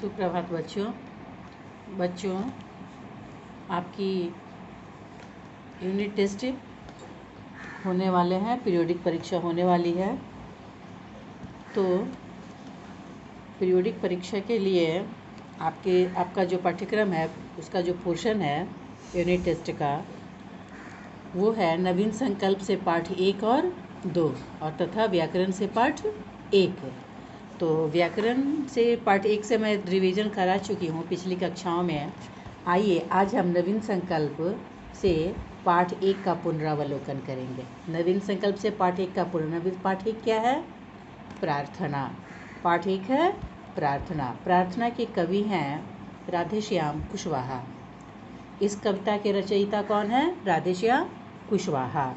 सुप्रभात बच्चों आपकी यूनिट टेस्ट होने वाले हैं, पीरियोडिक परीक्षा होने वाली है। तो पीरियोडिक परीक्षा के लिए आपका जो पाठ्यक्रम है, उसका जो पोर्शन है यूनिट टेस्ट का, वो है नवीन संकल्प से पाठ 1 और 2 और तथा व्याकरण से पाठ 1। तो व्याकरण से पार्ट 1 से मैं रिवीजन करा चुकी हूँ पिछली कक्षाओं में। आइए आज हम नवीन संकल्प से पाठ 1 का पुनरावलोकन करेंगे। नवीन संकल्प से पाठ 1 का पाठ 1 क्या है? प्रार्थना। पाठ 1 है प्रार्थना। प्रार्थना के कवि हैं राधेश्याम कुशवाहा। इस कविता के रचयिता कौन है? राधेश्याम कुशवाहा।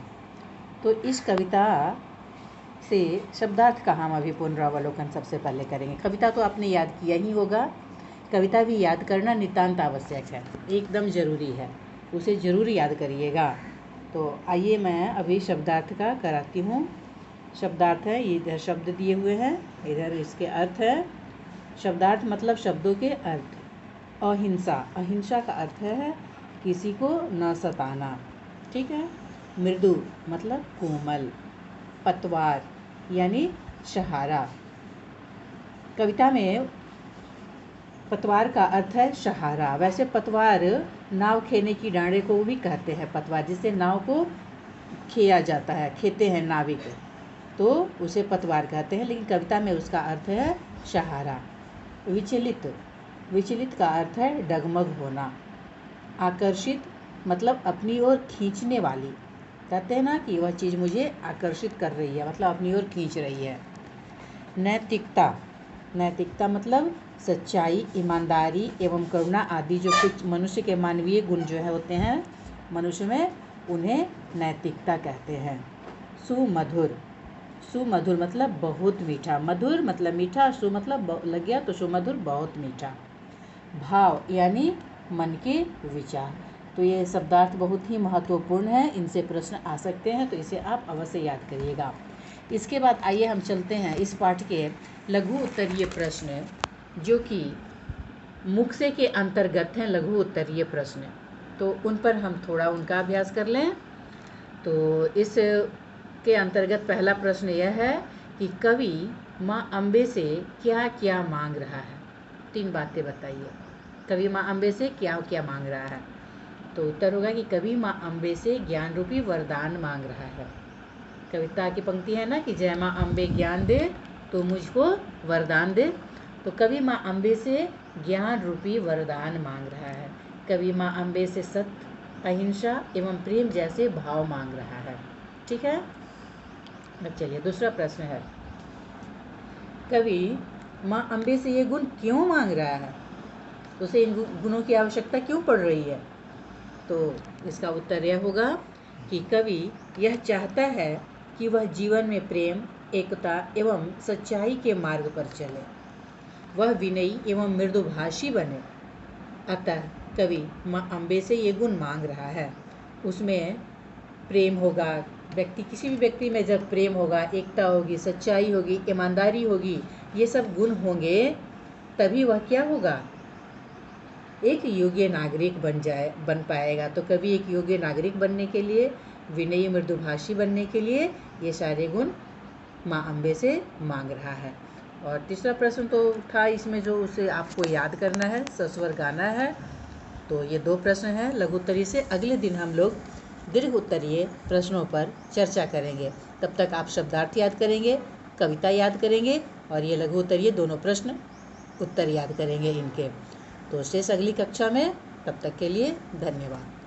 तो इस कविता से शब्दार्थ का हम अभी पुनरावलोकन सबसे पहले करेंगे। कविता तो आपने याद किया ही होगा, कविता भी याद करना नितांत आवश्यक है, एकदम ज़रूरी है, उसे ज़रूर याद करिएगा। तो आइए मैं अभी शब्दार्थ का कराती हूँ। शब्दार्थ है, ये इधर शब्द दिए हुए हैं, इधर इसके अर्थ है। शब्दार्थ मतलब शब्दों के अर्थ। अहिंसा, अहिंसा का अर्थ है किसी को न सताना, ठीक है। मृदु मतलब कोमल। पतवार यानी सहारा। कविता में पतवार का अर्थ है सहारा। वैसे पतवार नाव खेने की डांडे को भी कहते हैं पतवार, जिससे नाव को खेया जाता है, खेते हैं नाविक, तो उसे पतवार कहते हैं, लेकिन कविता में उसका अर्थ है सहारा। विचलित, विचलित का अर्थ है डगमग होना। आकर्षित मतलब अपनी ओर खींचने वाली, कहते हैं ना कि वह चीज़ मुझे आकर्षित कर रही है, मतलब अपनी ओर खींच रही है। नैतिकता, नैतिकता मतलब सच्चाई, ईमानदारी एवं करुणा आदि जो कुछ मनुष्य के मानवीय गुण जो है होते हैं मनुष्य में, उन्हें नैतिकता कहते हैं। सुमधुर, सुमधुर मतलब बहुत मीठा। मधुर मतलब मीठा, सु मतलब लग गया तो सुमधुर बहुत मीठा। भाव यानी मन के विचार। तो ये शब्दार्थ बहुत ही महत्वपूर्ण है, इनसे प्रश्न आ सकते हैं, तो इसे आप अवश्य याद करिएगा। इसके बाद आइए हम चलते हैं इस पाठ के लघु उत्तरीय प्रश्न, जो कि मुख से के अंतर्गत हैं। लघु उत्तरीय प्रश्न, तो उन पर हम थोड़ा उनका अभ्यास कर लें। तो इस के अंतर्गत पहला प्रश्न यह है कि कवि माँ अम्बे से क्या क्या मांग रहा है? 3 बातें बताइए। कवि माँ अम्बे से क्या क्या मांग रहा है? तो उत्तर होगा कि कवि माँ अम्बे से ज्ञान रूपी वरदान मांग रहा है। कविता की पंक्ति है ना कि जय माँ अम्बे ज्ञान दे तो मुझको वरदान दे। तो कवि माँ अम्बे से ज्ञान रूपी वरदान मांग रहा है। कवि माँ अम्बे से सत्य, अहिंसा एवं प्रेम जैसे भाव मांग रहा है, ठीक है। अब चलिए दूसरा प्रश्न है, कवि माँ अम्बे से ये गुण क्यों मांग रहा है? उसे इन गुणों की आवश्यकता क्यों पड़ रही है? तो इसका उत्तर यह होगा कि कवि यह चाहता है कि वह जीवन में प्रेम, एकता एवं सच्चाई के मार्ग पर चले, वह विनयी एवं मृदुभाषी बने। अतः कवि माँ अम्बे से ये गुण मांग रहा है। उसमें प्रेम होगा, किसी भी व्यक्ति में जब प्रेम होगा, एकता होगी, सच्चाई होगी, ईमानदारी होगी, ये सब गुण होंगे, तभी वह क्या होगा? एक योग्य नागरिक बन पाएगा। तो कभी एक योग्य नागरिक बनने के लिए, विनयी मृदुभाषी बनने के लिए ये सारे गुण माँ अम्बे से मांग रहा है। और तीसरा प्रश्न तो था इसमें जो उसे आपको याद करना है, सस्वर गाना है। तो ये 2 प्रश्न हैं लघु उत्तरीय से। अगले दिन हम लोग दीर्घ उत्तरीय प्रश्नों पर चर्चा करेंगे। तब तक आप शब्दार्थ याद करेंगे, कविता याद करेंगे और ये लघु उत्तरीय दोनों प्रश्न उत्तर याद करेंगे इनके। तो शेष अगली कक्षा में, तब तक के लिए धन्यवाद।